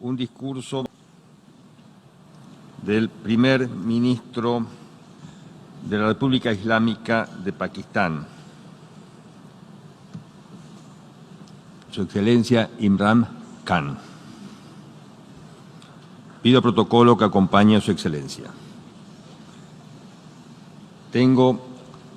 un discurso del primer ministro de la República Islámica de Pakistán, Su Excelencia Imran Khan. Pido protocolo que acompañe a Su Excelencia. Tengo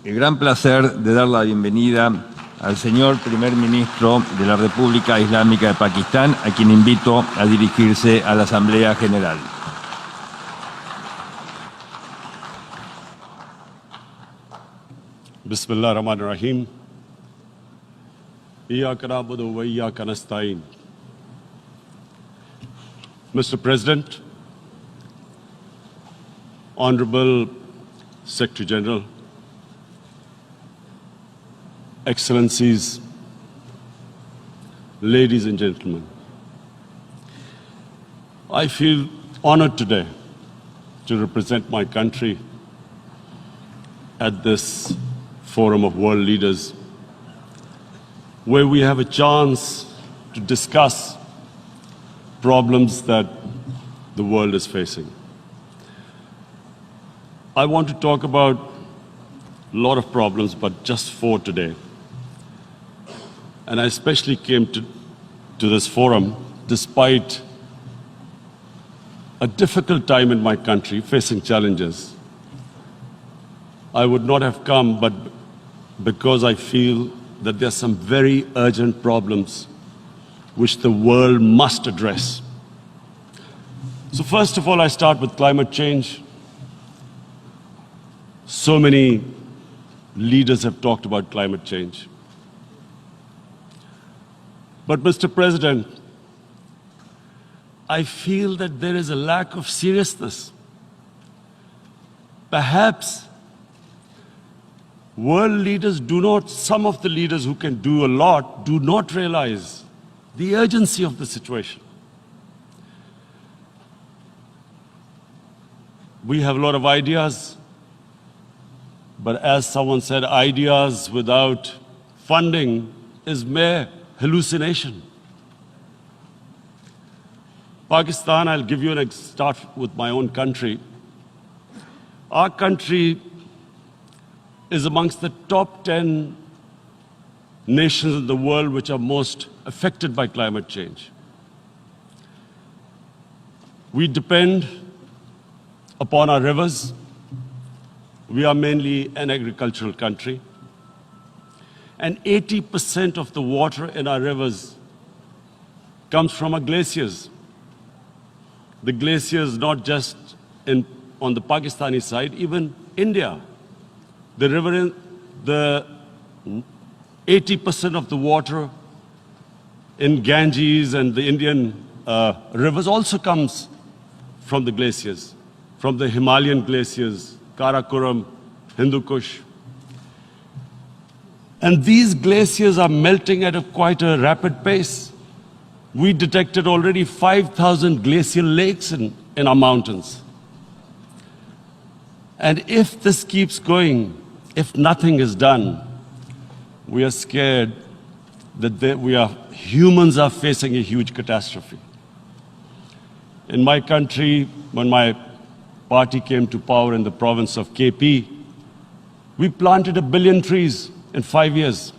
el gran placer de dar la bienvenida al señor primer ministro de la República Islámica de Pakistán, a quien invito a dirigirse a la Asamblea General. Bismillah ar-Rahman ar-Rahim. Iyyaka na'budu wa iyyaka nasta'in. Mr. President, Honorable Secretary General, Excellencies, ladies and gentlemen, I feel honored today to represent my country at this Forum of World Leaders, where we have a chance to discuss problems that the world is facing. I want to talk about a lot of problems, but just 4 today. And I especially came to this forum despite a difficult time in my country, facing challenges. I would not have come, but because I feel that there are some very urgent problems which the world must address. So first of all, I start with climate change. So many leaders have talked about climate change. But Mr. President, I feel that there is a lack of seriousness. Perhaps world leaders some of the leaders who can do a lot, do not realize the urgency of the situation. We have a lot of ideas, but as someone said, ideas without funding is mere hallucination. Pakistan, I'll give you start with my own country. Our country is amongst the top 10 nations in the world which are most affected by climate change. We depend upon our rivers. We are mainly an agricultural country. And 80% of the water in our rivers comes from our glaciers. The glaciers not just on the Pakistani side, even India. The river, the 80% of the water in Ganges and the Indian rivers also comes from the glaciers, from the Himalayan glaciers, Karakoram, Hindu Kush. And these glaciers are melting at quite a rapid pace. We detected already 5,000 glacial lakes in our mountains. And if this keeps going, if nothing is done, we are scared that humans are facing a huge catastrophe. In my country, when my party came to power in the province of KP, we planted 1 billion trees in 5 years.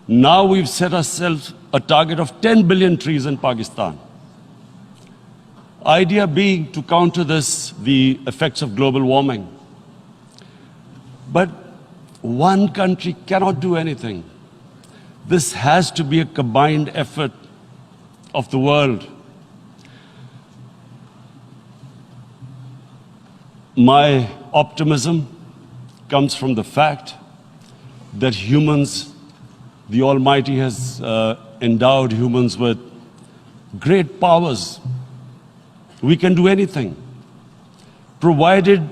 Now we've set ourselves a target of 10 billion trees in Pakistan. Idea being to counter the effects of global warming. But one country cannot do anything. This has to be a combined effort of the world. My optimism comes from the fact that humans, the Almighty has endowed humans with great powers. We can do anything, provided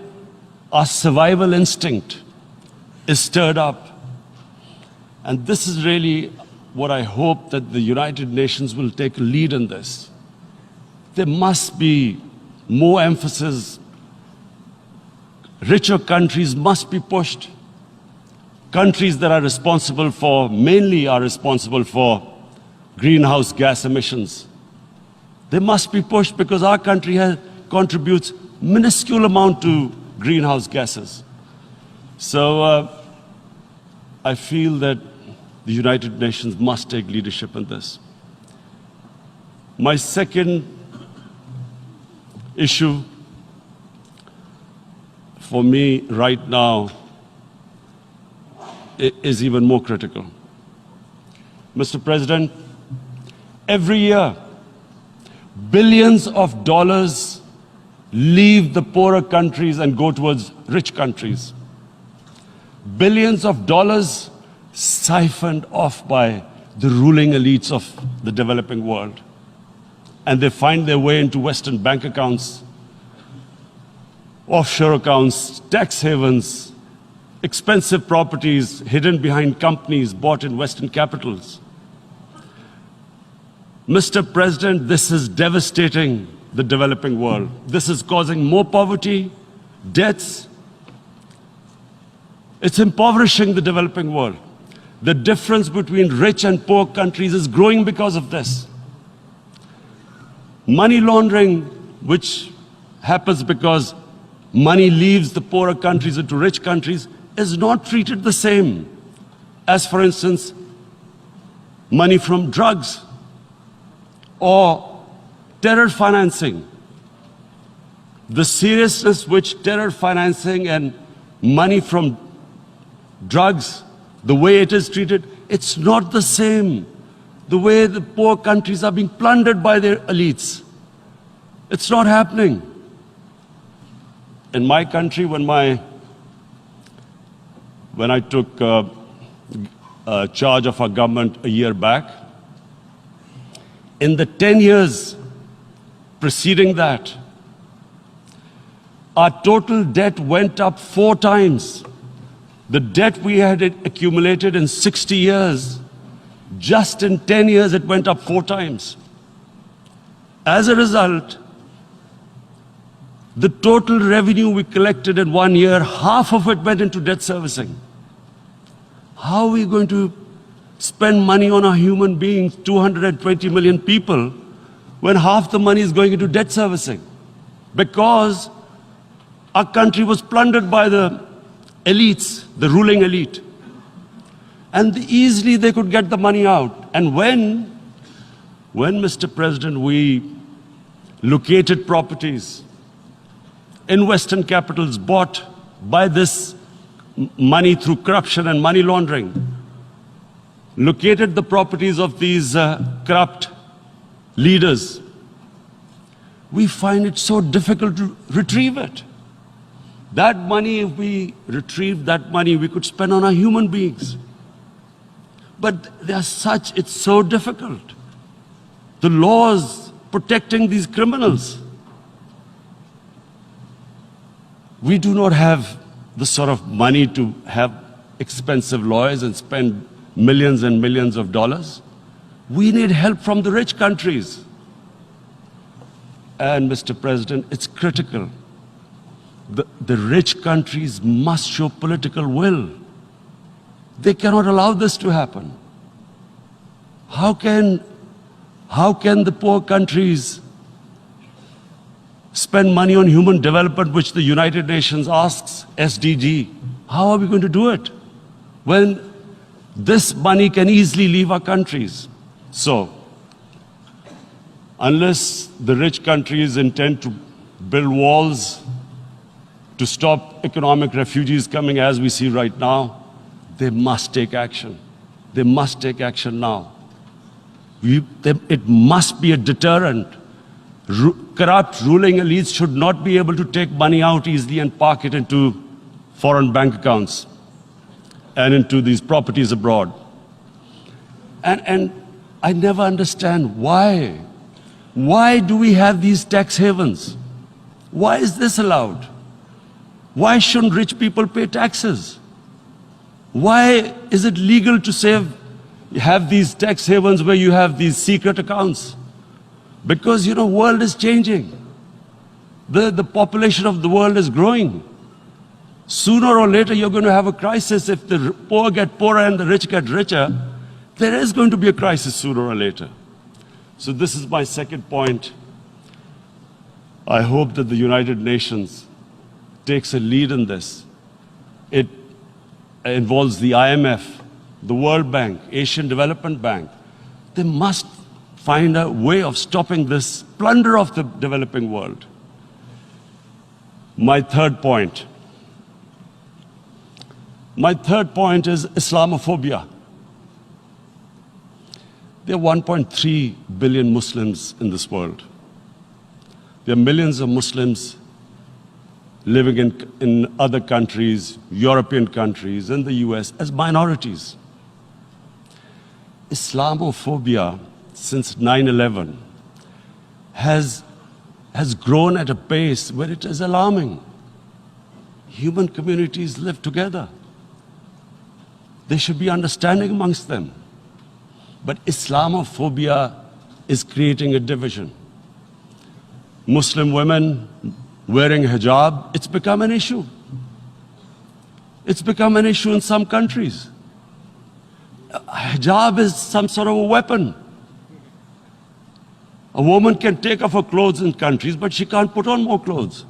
our survival instinct is stirred up. And this is really what I hope that the United Nations will take a lead in this. There must be more emphasis. Richer countries must be pushed. Countries that are responsible for greenhouse gas emissions. They must be pushed because our country contributes minuscule amount to greenhouse gases. So I feel that the United Nations must take leadership in this. My second issue for me right now is even more critical. Mr. President, every year, billions of dollars leave the poorer countries and go towards rich countries. Billions of dollars siphoned off by the ruling elites of the developing world. And they find their way into Western bank accounts, offshore accounts, tax havens, expensive properties hidden behind companies bought in Western capitals. Mr. President, this is devastating the developing world. This is causing more poverty, debts. It's impoverishing the developing world. The difference between rich and poor countries is growing because of this. Money laundering, which happens because money leaves the poorer countries into rich countries, is not treated the same as, for instance, money from drugs or terror financing. The seriousness which terror financing and money from drugs, the way it is treated, it's not the same. The way the poor countries are being plundered by their elites. It's not happening. In my country, when I took charge of our government a year back, in the 10 years preceding that, our total debt went up 4 times. The debt we had accumulated in 60 years, just in 10 years, it went up 4 times. As a result, the total revenue we collected in 1 year, half of it went into debt servicing. How are we going to spend money on our human beings, 220 million people, when half the money is going into debt servicing? Because our country was plundered by the elites, the ruling elite. And easily they could get the money out. And when, Mr. President, we located properties in Western capitals bought by this money through corruption and money laundering, located the properties of these corrupt leaders, we find it so difficult to retrieve it. That money, if we retrieved that money, we could spend on our human beings. But it's so difficult. The laws protecting these criminals. We do not have the sort of money to have expensive lawyers and spend millions and millions of dollars. We need help from the rich countries. And Mr. President, it's critical. The rich countries must show political will. They cannot allow this to happen. How can the poor countries spend money on human development, which the United Nations asks, SDG? How are we going to do it when this money can easily leave our countries? So, unless the rich countries intend to build walls to stop economic refugees coming as we see right now, they must take action. They must take action now. It must be a deterrent. Corrupt ruling elites should not be able to take money out easily and park it into foreign bank accounts and into these properties abroad. And I never understand why. Why do we have these tax havens? Why is this allowed? Why shouldn't rich people pay taxes? Why is it legal to have these tax havens where you have these secret accounts? Because, the world is changing. The population of the world is growing. Sooner or later, you're going to have a crisis. If the poor get poorer and the rich get richer, there is going to be a crisis sooner or later. So this is my second point. I hope that the United Nations takes a lead in this. It involves the IMF, the World Bank, Asian Development Bank. They must find a way of stopping this plunder of the developing world. My third point is Islamophobia. There are 1.3 billion Muslims in this world. There are millions of Muslims living in other countries, European countries, in the US, as minorities. Islamophobia, since 9/11, has grown at a pace where it is alarming. Human communities live together. There should be understanding amongst them. But Islamophobia is creating a division. Muslim women wearing hijab, it's become an issue. It's become an issue in some countries. Hijab is some sort of a weapon. A woman can take off her clothes in countries, but she can't put on more clothes.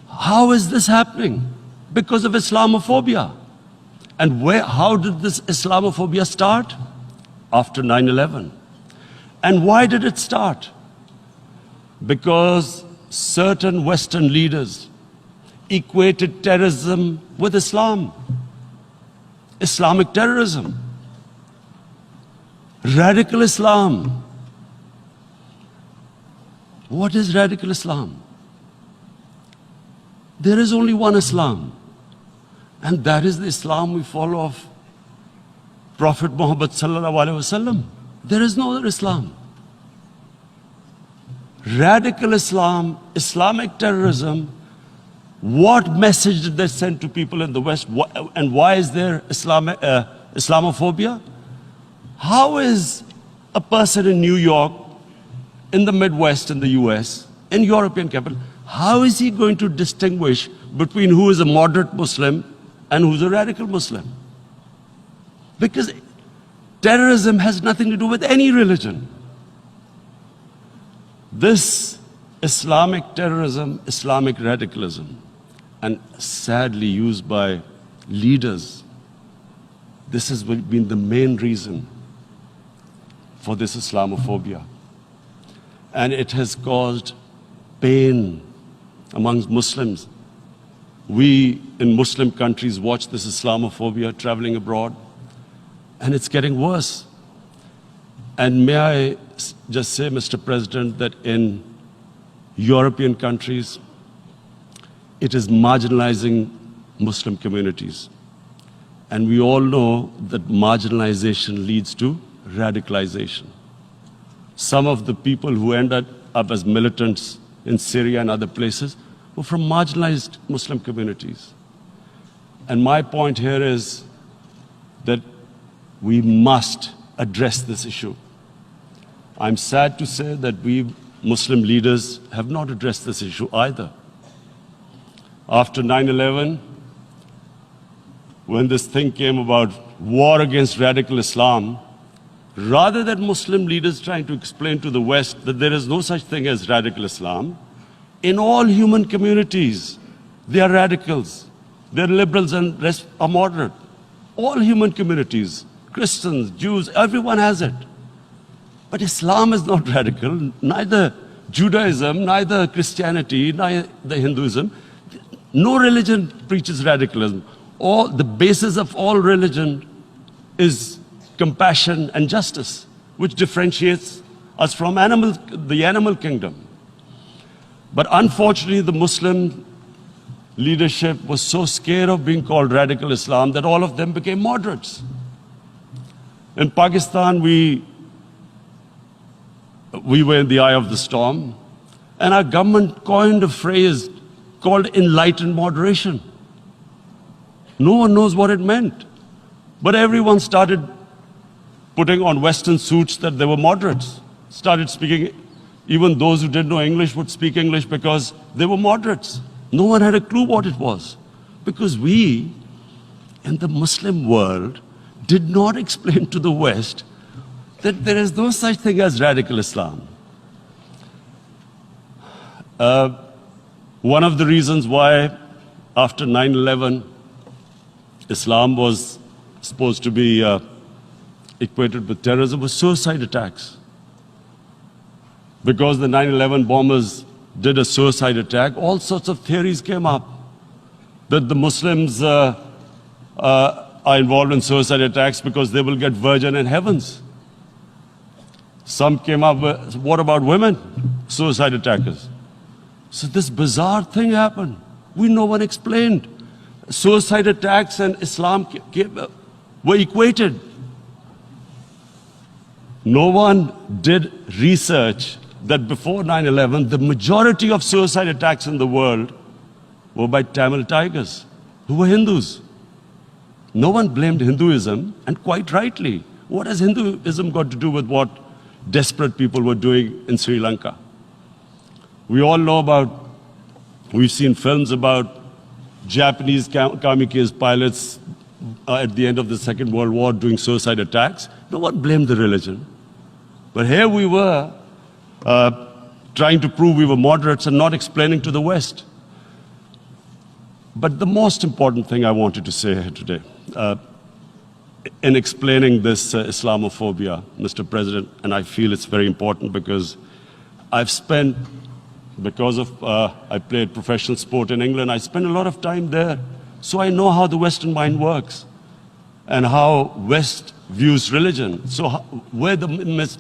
How is this happening? Because of Islamophobia. And how did this Islamophobia start? After 9/11. And why did it start? Because certain Western leaders equated terrorism with Islam. Islamic terrorism. Radical Islam. What is radical Islam? There is only one Islam. And that is the Islam we follow of Prophet Muhammad sallallahu alaihi wasallam. There is no other Islam. Radical Islam, Islamic terrorism, what message did they send to people in the West? And why is there Islamophobia? How is a person in New York, in the Midwest, in the US, in European capital, how is he going to distinguish between who is a moderate Muslim and who's a radical Muslim? Because terrorism has nothing to do with any religion. This Islamic terrorism, Islamic radicalism, and sadly used by leaders, this has been the main reason for this Islamophobia. And it has caused pain amongst Muslims. We in Muslim countries watch this Islamophobia traveling abroad, and it's getting worse. And may I just say, Mr. President, that in European countries, it is marginalizing Muslim communities. And we all know that marginalization leads to radicalization. Some of the people who ended up as militants in Syria and other places were from marginalized Muslim communities. And my point here is that we must address this issue. I'm sad to say that we Muslim leaders have not addressed this issue either. After 9/11, when this thing came about war against radical Islam, rather than Muslim leaders trying to explain to the West that there is no such thing as radical Islam, in all human communities, they are radicals. They're liberals and rest are moderate. All human communities, Christians, Jews, everyone has it. But Islam is not radical, neither Judaism, neither Christianity, neither Hinduism. No religion preaches radicalism. The basis of all religion is compassion and justice, which differentiates us from the animal kingdom. But unfortunately, the Muslim leadership was so scared of being called radical Islam that all of them became moderates. In Pakistan, we were in the eye of the storm, and our government coined a phrase called enlightened moderation. No one knows what it meant. But everyone started putting on Western suits that they were moderates, started speaking. Even those who didn't know English would speak English because they were moderates. No one had a clue what it was. Because we, in the Muslim world, did not explain to the West that there is no such thing as radical Islam. One of the reasons why after 9/11, Islam was supposed to be equated with terrorism was suicide attacks. Because the 9/11 bombers did a suicide attack, all sorts of theories came up that the Muslims are involved in suicide attacks because they will get virgin in heavens. Some came up with, what about women, suicide attackers? So this bizarre thing happened. No one explained. Suicide attacks and Islam were equated. No one did research that before 9/11, the majority of suicide attacks in the world were by Tamil tigers, who were Hindus. No one blamed Hinduism, and quite rightly. What has Hinduism got to do with what desperate people were doing in Sri Lanka? We all know about, we've seen films about Japanese kamikaze pilots at the end of the Second World War doing suicide attacks. No one blamed the religion. But here we were trying to prove we were moderates and not explaining to the West. But the most important thing I wanted to say here today, in explaining this Islamophobia, Mr. President, and I feel it's very important because I've spent, because of I played professional sport in England, I spent a lot of time there. So I know how the Western mind works and how West views religion. So where the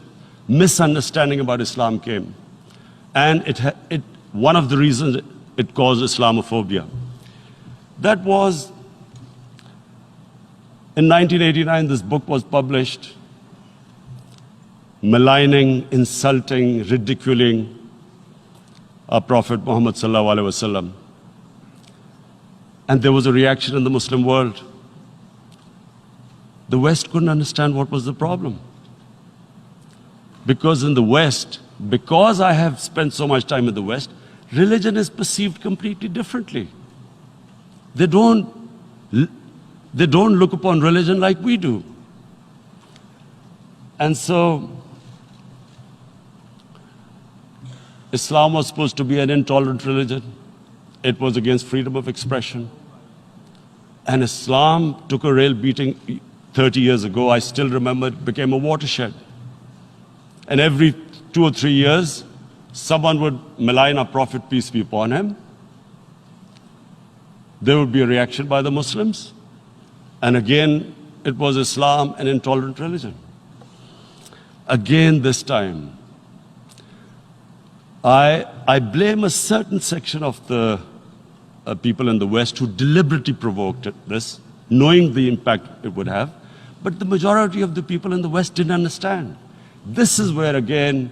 misunderstanding about Islam came. And one of the reasons it caused Islamophobia. That was, in 1989, this book was published, maligning, insulting, ridiculing our Prophet Muhammad sallallahu alaihi wasallam. And there was a reaction in the Muslim world. The West couldn't understand what was the problem. Because in the West, because I have spent so much time in the West, religion is perceived completely differently. They don't look upon religion like we do. And so, Islam was supposed to be an intolerant religion. It was against freedom of expression. And Islam took a real beating 30 years ago. I still remember it became a watershed. And every 2 or 3 years, someone would malign our Prophet, peace be upon him. There would be a reaction by the Muslims. And again, it was Islam, an intolerant religion. Again, this time, I blame a certain section of the people in the West who deliberately provoked this, knowing the impact it would have. But the majority of the people in the West didn't understand. This is where, again,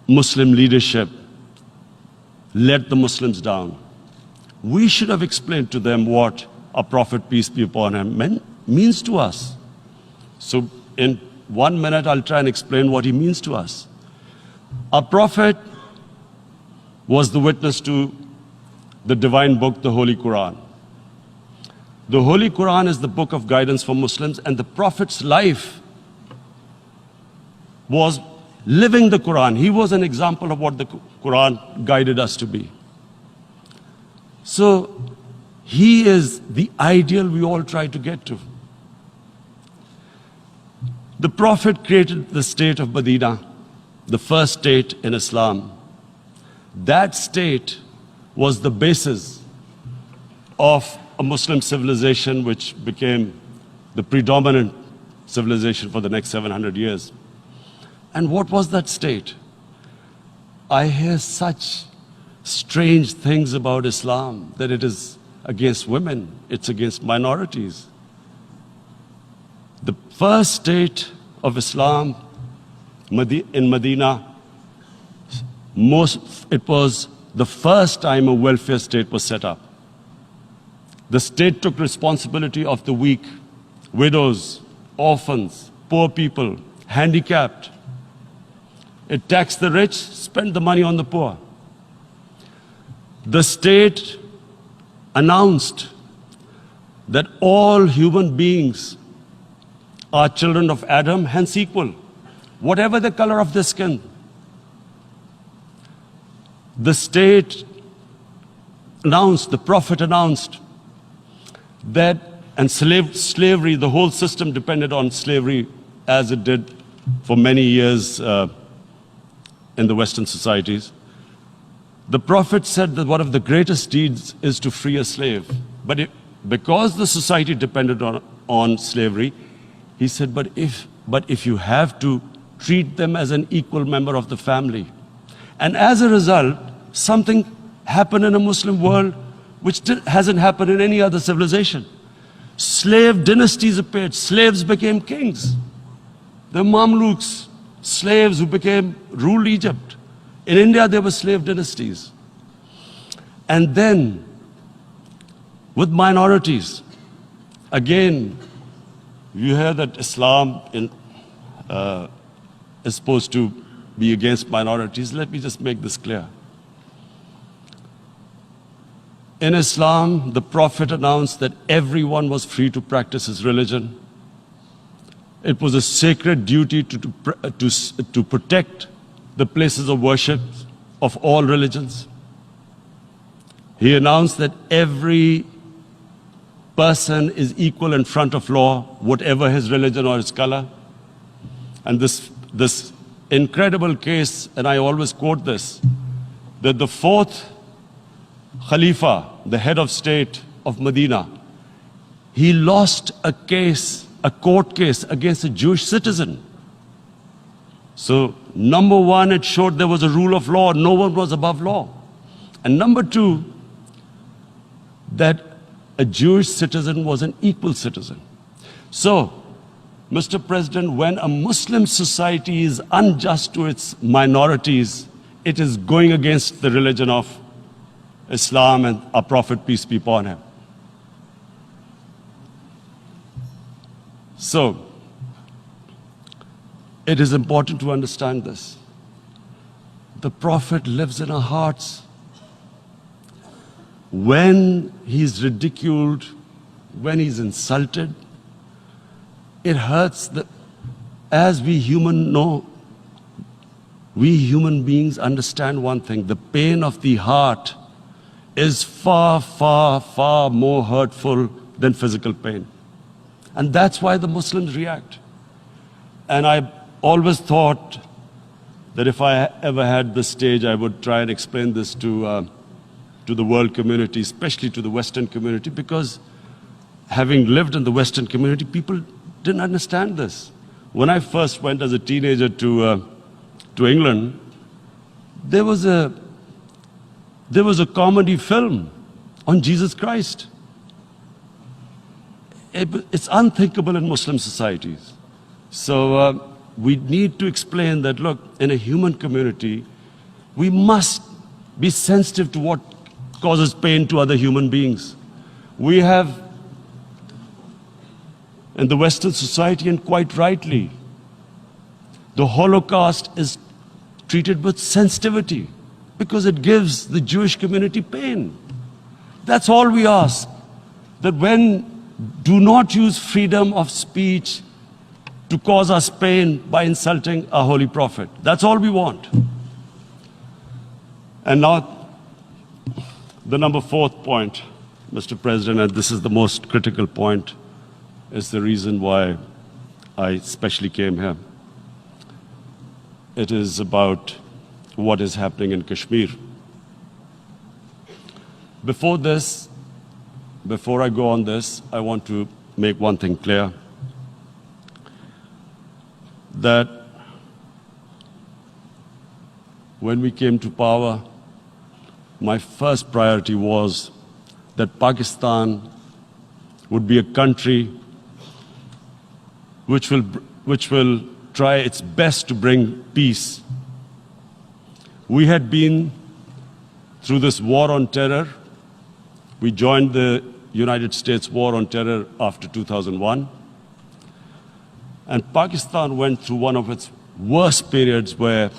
Muslim leadership let the Muslims down. We should have explained to them what our Prophet, peace be upon him, means to us. So in 1 minute, I'll try and explain what he means to us. Our Prophet was the witness to the divine book, the Holy Quran. The Holy Quran is the book of guidance for Muslims, and the Prophet's life was living the Quran. He was an example of what the Quran guided us to be. So he is the ideal we all try to get to. The Prophet created the state of Medina, the first state in Islam. That state was the basis of a Muslim civilization which became the predominant civilization for the next 700 years. And what was that state? I hear such strange things about Islam, that it is against women, it's against minorities. The first state of Islam in Medina, it was the first time a welfare state was set up. The state took responsibility of the weak, widows, orphans, poor people, handicapped. It taxed the rich, spent the money on the poor. The state announced that all human beings are children of Adam, hence equal, whatever the color of their skin. the state announced, the Prophet announced that, and slavery, the whole system depended on slavery as it did for many years in the Western societies. The Prophet said that one of the greatest deeds is to free a slave. But because the society depended on slavery, he said, but if you have to treat them as an equal member of the family. And as a result, something happened in a Muslim world which hasn't happened in any other civilization. Slave dynasties appeared. Slaves became kings. The Mamluks, slaves who ruled Egypt. In India, there were slave dynasties. And then, with minorities, again, you hear that Islam is supposed to be against minorities. Let me just make this clear. In Islam, the Prophet announced that everyone was free to practice his religion. It was a sacred duty to protect the places of worship of all religions. He announced that every person is equal in front of law, whatever his religion or his color. And this incredible case, and I always quote this, that the fourth Khalifa, the head of state of Medina, he lost a court case against a Jewish citizen. So, number one, it showed there was a rule of law, no one was above law. And number two, that a Jewish citizen was an equal citizen. So, Mr. President, when a Muslim society is unjust to its minorities, it is going against the religion of Islam and our Prophet, peace be upon him. So, it is important to understand this. The Prophet lives in our hearts. When he's ridiculed, when he's insulted, it hurts. As we human beings understand one thing, the pain of the heart is far, far, far more hurtful than physical pain. And that's why the Muslims react. And I always thought that if I ever had this stage, I would try and explain this to the world community, especially to the Western community, because having lived in the Western community, people didn't understand this. When I first went as a teenager to England, there was a comedy film on Jesus Christ. It's unthinkable in Muslim societies. So we need to explain that, look, in a human community, we must be sensitive to what causes pain to other human beings. We have, in the Western society, and quite rightly, the Holocaust is treated with sensitivity because it gives the Jewish community pain. That's all we ask. That do not use freedom of speech to cause us pain by insulting our Holy Prophet. That's all we want. And now, the number fourth point, Mr. President, and this is the most critical point, is the reason why I especially came here. It is about what is happening in Kashmir. Before I go on this, I want to make one thing clear. That when we came to power, my first priority was that Pakistan would be a country which will try its best to bring peace. We had been through this war on terror. We joined the United States war on terror after 2001. And Pakistan went through one of its worst periods where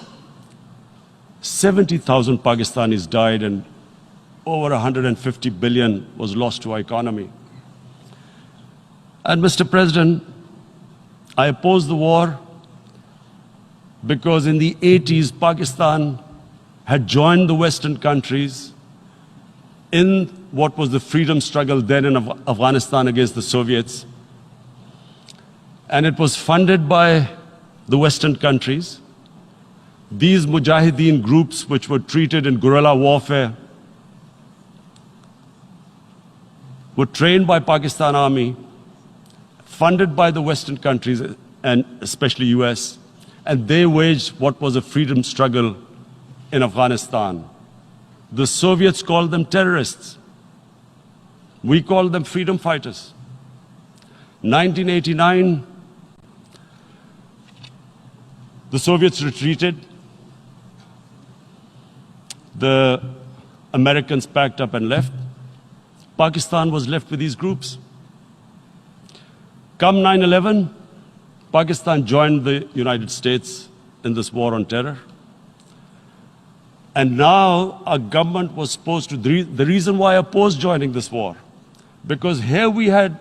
70,000 Pakistanis died and over 150 billion was lost to our economy. And Mr. President, I opposed the war because in the 80s, Pakistan had joined the Western countries in what was the freedom struggle then in Afghanistan against the Soviets. And it was funded by the Western countries. These Mujahideen groups, which were treated in guerrilla warfare, were trained by Pakistan Army, funded by the Western countries, and especially US, and they waged what was a freedom struggle in Afghanistan. The Soviets called them terrorists. We called them freedom fighters. 1989, the Soviets retreated. The Americans packed up and left. Pakistan was left with these groups. Come 9/11, Pakistan joined the United States in this war on terror. And now our government was supposed to, the reason why I opposed joining this war, because here we had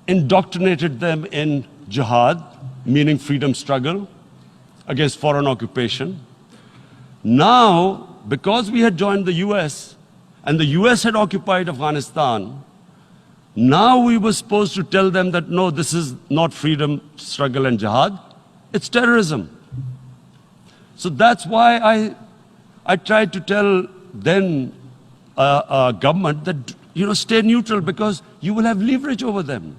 indoctrinated them in jihad, meaning freedom struggle against foreign occupation. Now, because we had joined the US and the US had occupied Afghanistan, now we were supposed to tell them that, no, this is not freedom struggle and jihad, it's terrorism. So that's why I tried to tell then government that, stay neutral because you will have leverage over them.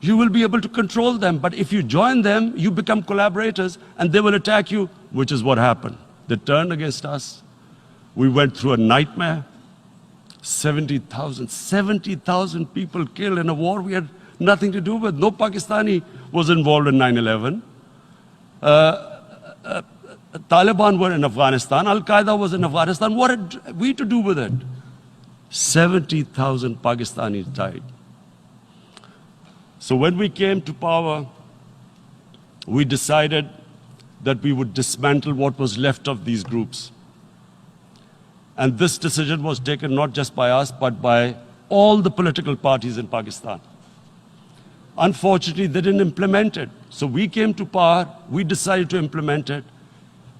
You will be able to control them. But if you join them, you become collaborators and they will attack you, which is what happened. They turned against us. We went through a nightmare. 70,000 people killed in a war we had nothing to do with. No Pakistani was involved in 9/11. Taliban were in Afghanistan. Al-Qaeda was in Afghanistan. What had we to do with it? 70,000 Pakistanis died. So when we came to power, we decided that we would dismantle what was left of these groups. And this decision was taken not just by us, but by all the political parties in Pakistan. Unfortunately, they didn't implement it. So we came to power, we decided to implement it,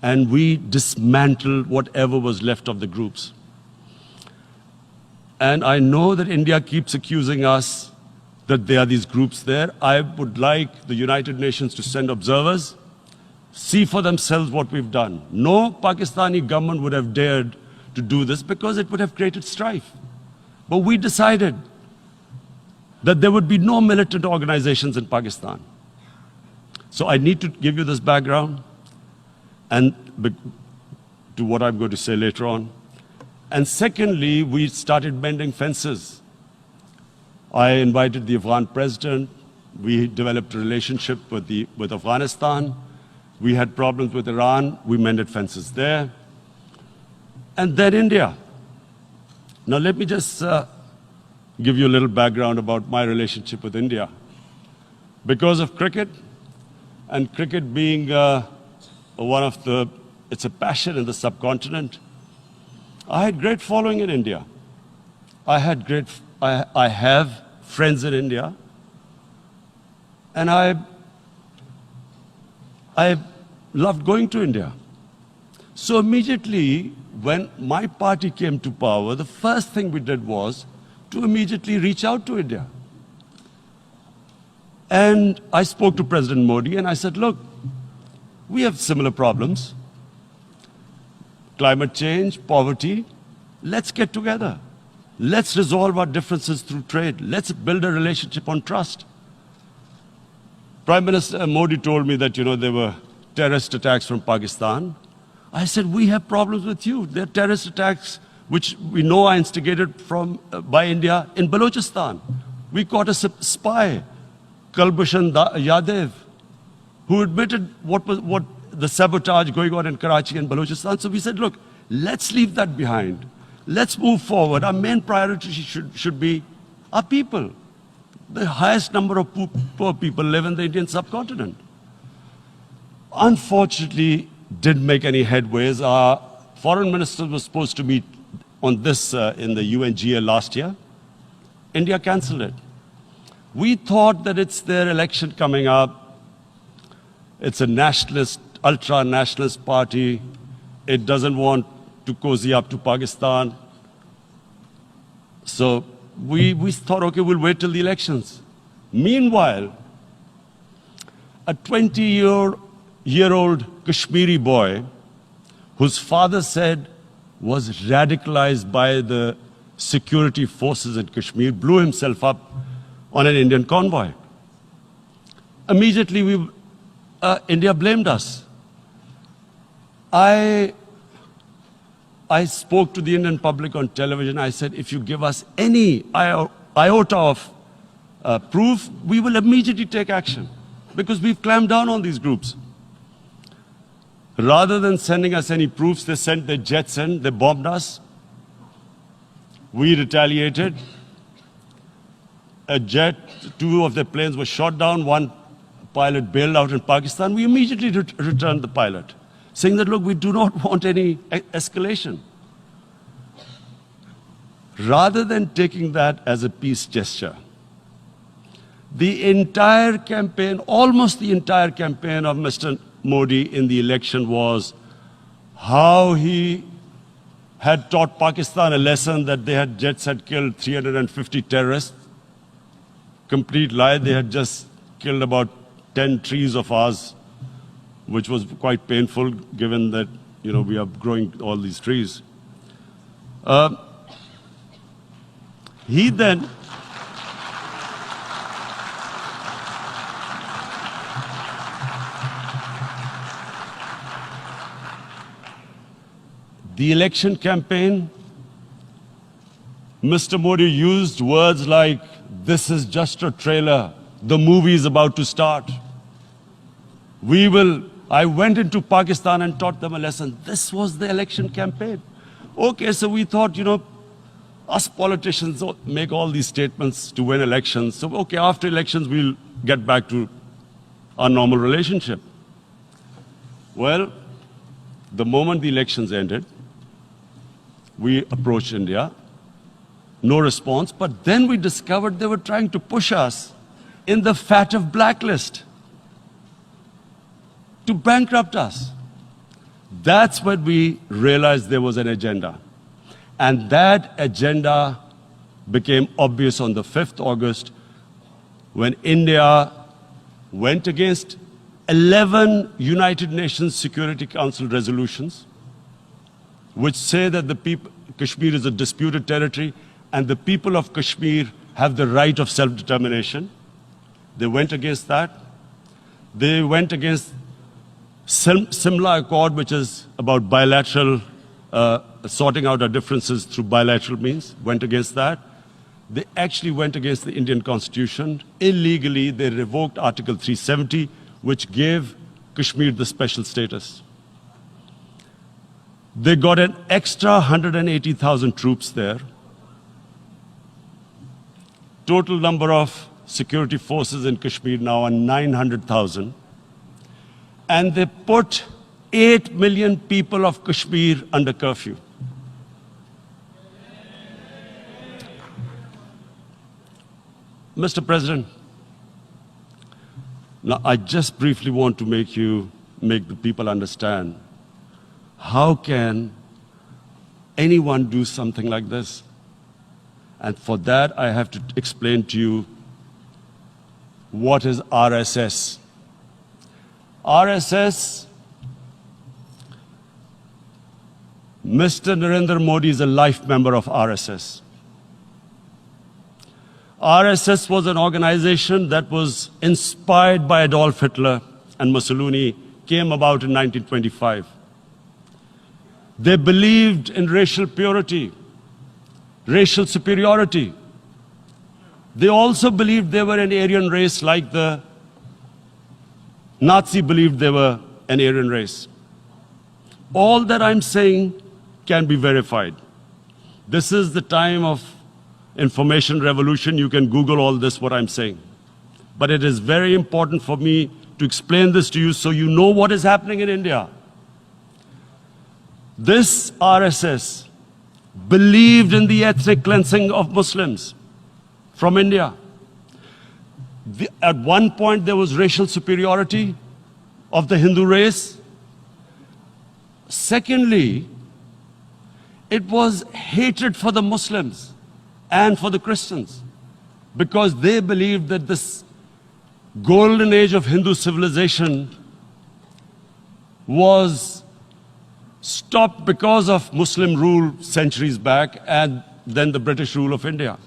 and we dismantled whatever was left of the groups. And I know that India keeps accusing us that there are these groups there. I would like the United Nations to send observers, see for themselves what we've done. No Pakistani government would have dared to do this because it would have created strife. But we decided that there would be no militant organizations in Pakistan. So I need to give you this background and to what I'm going to say later on. And secondly, we started mending fences. I invited the Afghan president. We developed a relationship with Afghanistan. We had problems with Iran. We mended fences there. And then India. Now let me just give you a little background about my relationship with India. Because of cricket, and cricket being it's a passion in the subcontinent, I had great following in India. I have friends in India. And I loved going to India. So immediately, when my party came to power, the first thing we did was to immediately reach out to India. And I spoke to President Modi and I said, look, we have similar problems. Climate change, poverty, let's get together. Let's resolve our differences through trade. Let's build a relationship on trust. Prime Minister Modi told me that, there were terrorist attacks from Pakistan. I said, we have problems with you. There are terrorist attacks which we know are instigated by India in Balochistan. We caught a spy, Kulbhushan Yadav, who admitted what the sabotage going on in Karachi and Balochistan. So we said, look, let's leave that behind. Let's move forward. Our main priority should be our people. The highest number of poor people live in the Indian subcontinent. Unfortunately, didn't make any headways. Our foreign ministers were supposed to meet on this in the UNGA last year. India cancelled it. We thought that it's their election coming up. It's a nationalist, ultra-nationalist party. It doesn't want to cozy up to Pakistan. So we thought, okay, we'll wait till the elections. Meanwhile, a 20-year-old Kashmiri boy, whose father said was radicalized by the security forces in Kashmir, blew himself up on an Indian convoy. Immediately, India blamed us. I spoke to the Indian public on television. I said, if you give us any iota of proof, we will immediately take action, because we've clamped down on these groups. Rather than sending us any proofs, they sent their jets in, they bombed us. We retaliated. A jet, 2 of their planes were shot down, 1 pilot bailed out in Pakistan. We immediately returned the pilot, saying that, look, we do not want any escalation. Rather than taking that as a peace gesture, the entire campaign, almost the entire campaign of Mr. Modi in the election was how he had taught Pakistan a lesson that jets had killed 350 terrorists. Complete lie. They had just killed about 10 trees of ours, which was quite painful given that, we are growing all these trees. He then the election campaign, Mr. Modi used words like, this is just a trailer, the movie is about to start. I went into Pakistan and taught them a lesson. This was the election campaign. Okay, so we thought, us politicians make all these statements to win elections. So, okay, after elections, we'll get back to our normal relationship. Well, the moment the elections ended, we approached India, no response, but then we discovered they were trying to push us in the FATF blacklist to bankrupt us. That's when we realized there was an agenda. And that agenda became obvious on the 5th August when India went against 11 United Nations Security Council resolutions, which say that Kashmir is a disputed territory and the people of Kashmir have the right of self-determination. They went against that. They went against Simla Accord, which is about bilateral, sorting out our differences through bilateral means, went against that. They actually went against the Indian Constitution. Illegally, they revoked Article 370, which gave Kashmir the special status. They got an extra 180,000 troops there. Total number of security forces in Kashmir now are 900,000. And they put 8 million people of Kashmir under curfew. Mr. President, now I just briefly want to make the people understand, how can anyone do something like this? And for that, I have to explain to you what is RSS. RSS, Mr. Narendra Modi is a life member of RSS. RSS was an organization that was inspired by Adolf Hitler and Mussolini, came about in 1925. They believed in racial purity, racial superiority. They also believed they were an Aryan race like the Nazi believed they were an Aryan race. All that I'm saying can be verified. This is the time of information revolution. You can Google all this, what I'm saying. But it is very important for me to explain this to you so you know what is happening in India. This RSS believed in the ethnic cleansing of Muslims from India. At one point, there was racial superiority of the Hindu race. Secondly, it was hatred for the Muslims and for the Christians, because they believed that this golden age of Hindu civilization was stopped because of Muslim rule centuries back and then the British rule of India.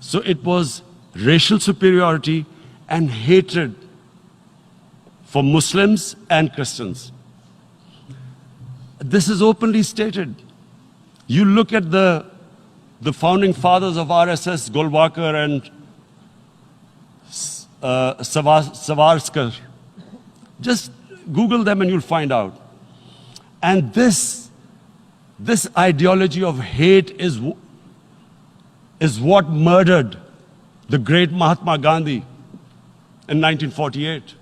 So it was racial superiority and hatred for Muslims and Christians. This is openly stated. You look at the founding fathers of RSS, Golwalkar and Savarkar. Just Google them and you'll find out. And this ideology of hate is what murdered the great Mahatma Gandhi in 1948.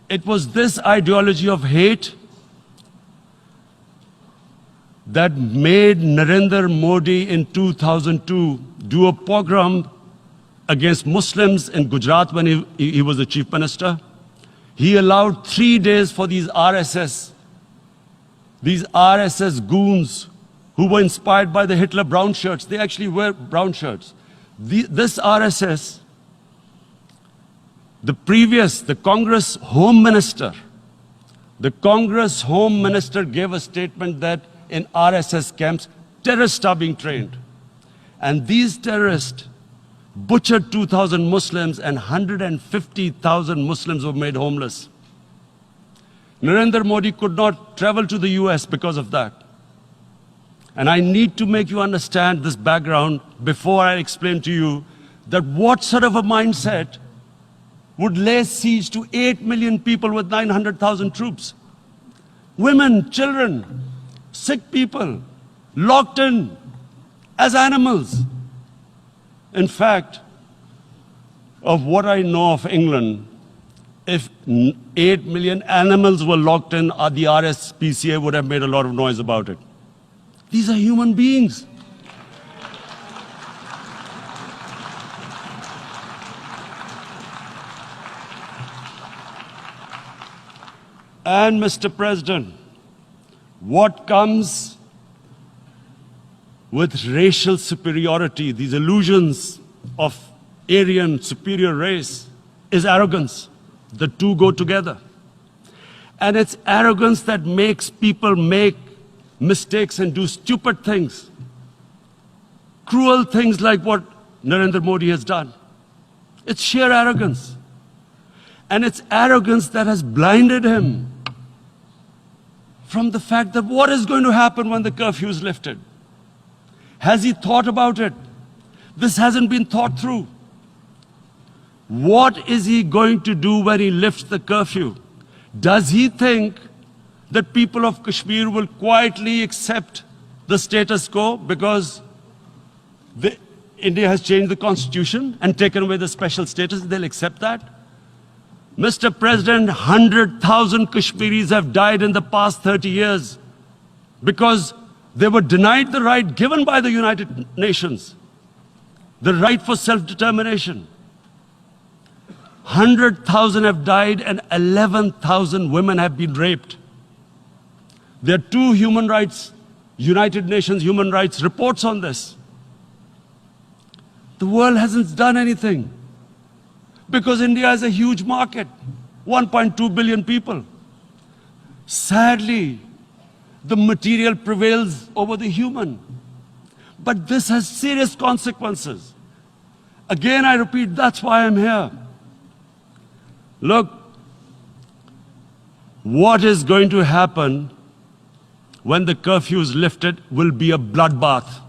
It was this ideology of hate that made Narendra Modi in 2002 do a pogrom against Muslims in Gujarat when he was the chief minister. He allowed 3 days for these RSS goons who were inspired by the Hitler brown shirts. They actually wear brown shirts. This RSS, the Congress Home Minister gave a statement that in RSS camps, terrorists are being trained. And these terrorists butchered 2,000 Muslims and 150,000 Muslims were made homeless. Narendra Modi could not travel to the US because of that. And I need to make you understand this background before I explain to you that what sort of a mindset would lay siege to 8 million people with 900,000 troops. Women, children, sick people, locked in as animals. In fact, of what I know of England, if 8 million animals were locked in, the RSPCA would have made a lot of noise about it. These are human beings. And Mr. President, what comes with racial superiority, these illusions of Aryan superior race, is arrogance. The two go together. And it's arrogance that makes people make mistakes and do stupid things. Cruel things like what Narendra Modi has done. It's sheer arrogance. And it's arrogance that has blinded him from the fact that what is going to happen when the curfew is lifted. Has he thought about it? This hasn't been thought through. What is he going to do when he lifts the curfew? Does he think that people of Kashmir will quietly accept the status quo because India has changed the constitution and taken away the special status? They'll accept that? Mr. President, 100,000 Kashmiris have died in the past 30 years because they were denied the right given by the United Nations, the right for self-determination. 100,000 have died and 11,000 women have been raped. There are 2 human rights, United Nations human rights reports on this. The world hasn't done anything because India is a huge market, 1.2 billion people. Sadly, the material prevails over the human. But this has serious consequences. Again, I repeat, that's why I'm here. Look, what is going to happen when the curfew is lifted will be a bloodbath.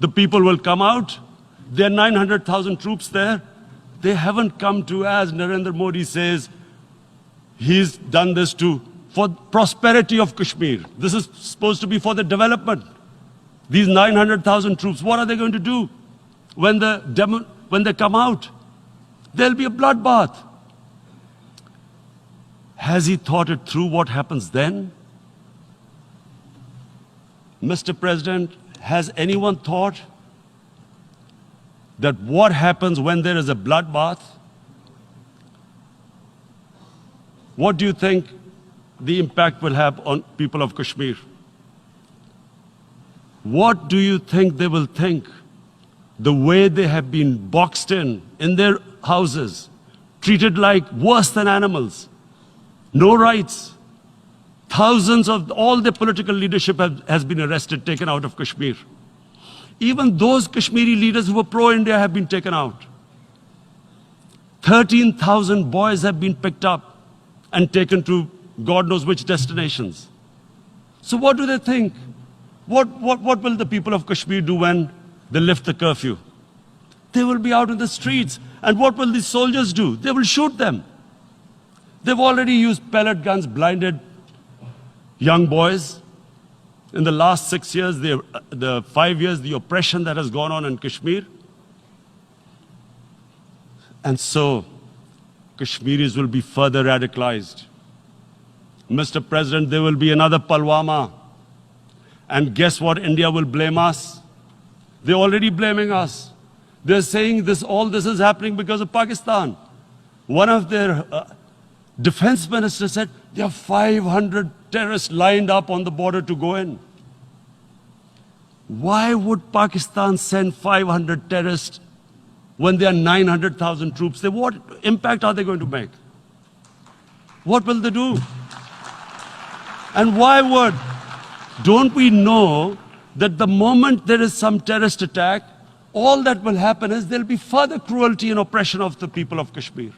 The people will come out. There are 900,000 troops there. They haven't come to, as Narendra Modi says, he's done this for prosperity of Kashmir. This is supposed to be for the development. These 900,000 troops, what are they going to do when they come out? There'll be a bloodbath. Has he thought it through what happens then? Mr. President, has anyone thought that what happens when there is a bloodbath? What do you think the impact will have on people of Kashmir. What do you think they will think? The way they have been boxed in their houses, treated like worse than animals, no rights. Thousands of all the political leadership has been arrested, taken out of Kashmir. Even those Kashmiri leaders who were pro-India have been taken out. 13,000 boys have been picked up and taken to God knows which destinations. So what do they think? What will the people of Kashmir do when they lift the curfew? They will be out in the streets. And what will these soldiers do? They will shoot them. They've already used pellet guns, blinded young boys. In the last 6 years, the 5 years, the oppression that has gone on in Kashmir. And so, Kashmiris will be further radicalized. Mr. President, there will be another Pulwama. And guess what? India will blame us. They're already blaming us. They're saying all this is happening because of Pakistan. One of their defense ministers said, there are 500 terrorists lined up on the border to go in. Why would Pakistan send 500 terrorists when there are 900,000 troops? What impact are they going to make? What will they do? And why would? Don't we know that the moment there is some terrorist attack, all that will happen is there'll be further cruelty and oppression of the people of Kashmir.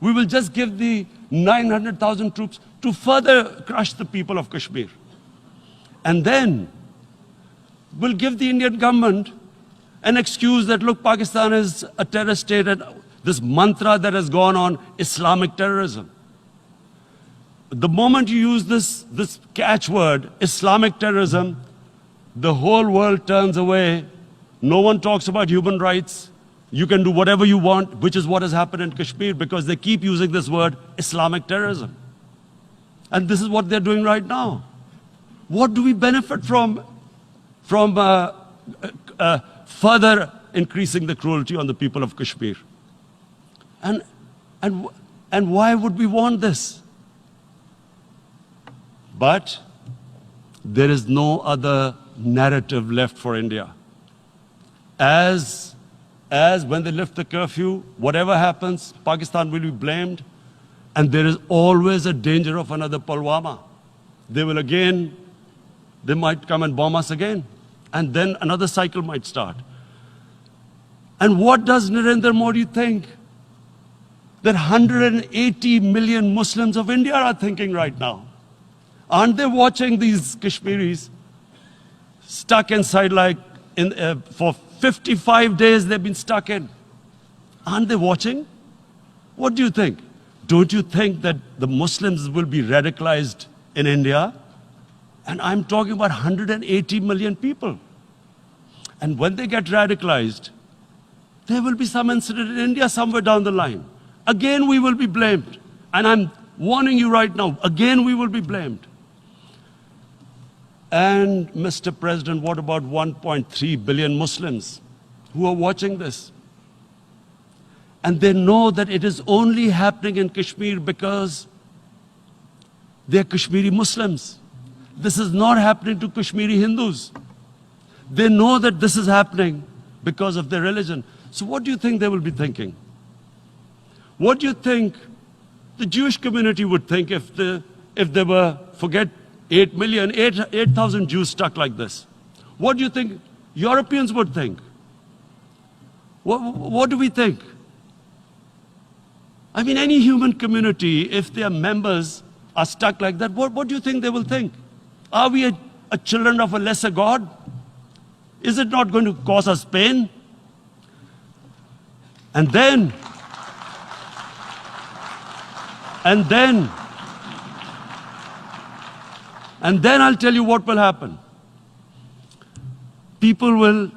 We will just give the 900,000 troops to further crush the people of Kashmir. And then we'll give the Indian government an excuse that, look, Pakistan is a terrorist state, and this mantra that has gone on, Islamic terrorism. The moment you use this catchword, Islamic terrorism, the whole world turns away. No one talks about human rights. You can do whatever you want, which is what has happened in Kashmir, because they keep using this word, Islamic terrorism. And this is what they're doing right now. What do we benefit from further increasing the cruelty on the people of Kashmir? And why would we want this? But there is no other narrative left for India. As when they lift the curfew, whatever happens, Pakistan will be blamed, and there is always a danger of another Pulwama. They might come and bomb us again, and then another cycle might start. And what does Narendra Modi think? That 180 million Muslims of India are thinking right now. Aren't they watching these Kashmiris stuck inside for 55 days they've been stuck in? Aren't they watching? What do you think? Don't you think that the Muslims will be radicalized in India? And I'm talking about 180 million people. And when they get radicalized, there will be some incident in India somewhere down the line. Again, we will be blamed. And I'm warning you right now, again, we will be blamed. And Mr. President, what about 1.3 billion Muslims who are watching this? And they know that it is only happening in Kashmir because they're Kashmiri Muslims. This is not happening to Kashmiri Hindus. They know that this is happening because of their religion. So what do you think they will be thinking? What do you think the Jewish community would think if they were, forget 8,000 Jews stuck like this? What do you think Europeans would think? What do we think? I mean, any human community, if their members are stuck like that, what do you think they will think? Are we a children of a lesser God? Is it not going to cause us pain? And then I'll tell you what will happen. People will,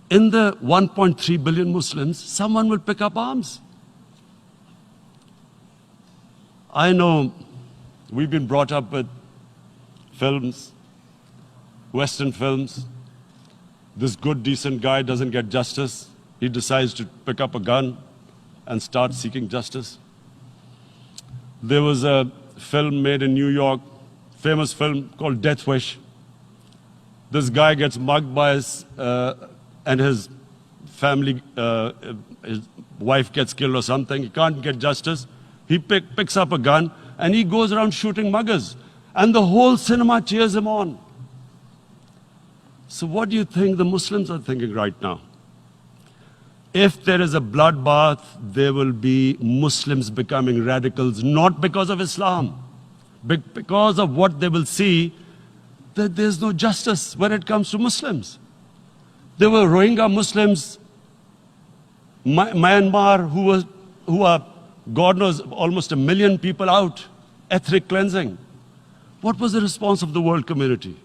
in the 1.3 billion Muslims, someone will pick up arms. I know we've been brought up with films, Western films. This good, decent guy doesn't get justice. He decides to pick up a gun and start seeking justice. There was a film made in New York, famous film called Death Wish. This guy gets mugged by and his family, his wife gets killed or something. He can't get justice. He picks up a gun and he goes around shooting muggers. And the whole cinema cheers him on. So what do you think the Muslims are thinking right now? If there is a bloodbath, there will be Muslims becoming radicals, not because of Islam, but because of what they will see, that there's no justice when it comes to Muslims. There were Rohingya Muslims, Myanmar, who are, God knows, almost 1 million people out, ethnic cleansing. What was the response of the world community?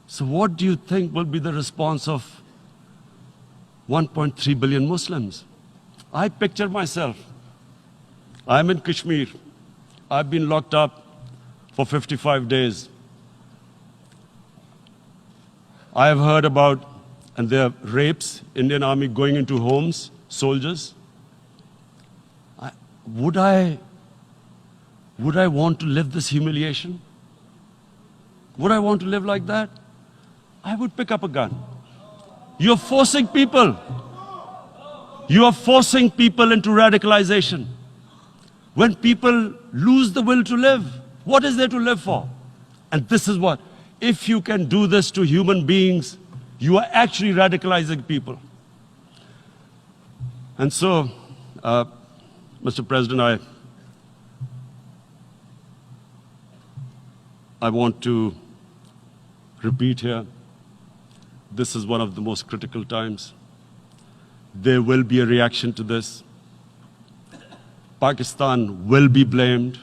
So what do you think will be the response of 1.3 billion Muslims? I picture myself. I'm in Kashmir. I've been locked up for 55 days. I have heard about, and there are rapes, Indian Army going into homes, soldiers. Would I want to live this humiliation? Would I want to live like that? I would pick up a gun. You're forcing people. You are forcing people into radicalization. When people lose the will to live, what is there to live for? And this is what, if you can do this to human beings, you are actually radicalizing people. And so, Mr. President, I want to repeat here, this is one of the most critical times. There will be a reaction to this. Pakistan will be blamed.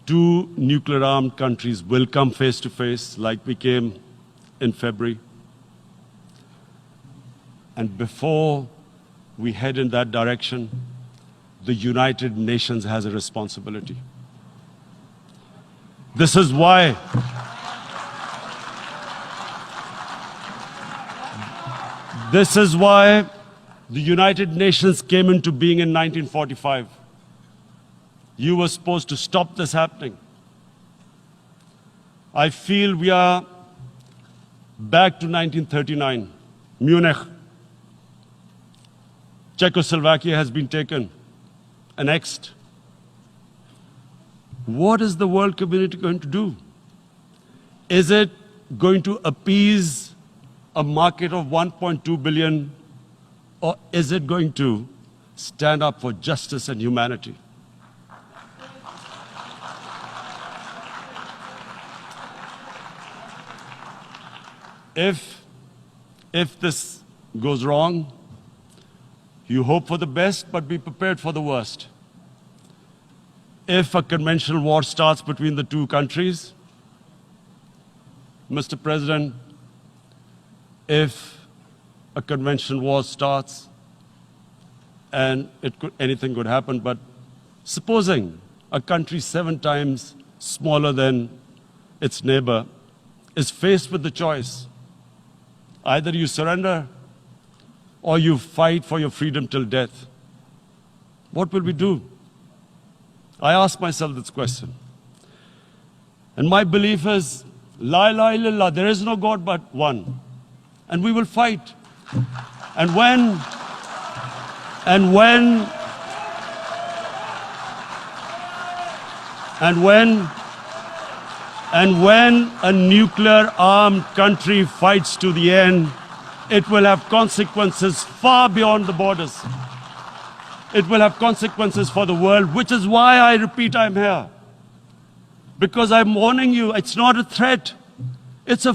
2 nuclear-armed countries will come face to face like we came in February. And before we head in that direction, the United Nations has a responsibility. This is why the United Nations came into being in 1945. You were supposed to stop this happening. I feel we are back to 1939, Munich. Czechoslovakia has been taken, annexed. What is the world community going to do? Is it going to appease a market of 1.2 billion, or is it going to stand up for justice and humanity? If this goes wrong, you hope for the best, but be prepared for the worst. If a conventional war starts between the 2 countries, Mr. President, if a conventional war starts, and anything could happen, but supposing a country 7 times smaller than its neighbor is faced with the choice, either you surrender or you fight for your freedom till death, what will we do? I ask myself this question. And my belief is, La ilaha illallah, there is no God but one. And we will fight. And when a nuclear-armed country fights to the end, it will have consequences far beyond the borders. It will have consequences for the world, which is why I repeat I'm here. Because I'm warning you, it's not a threat, it's a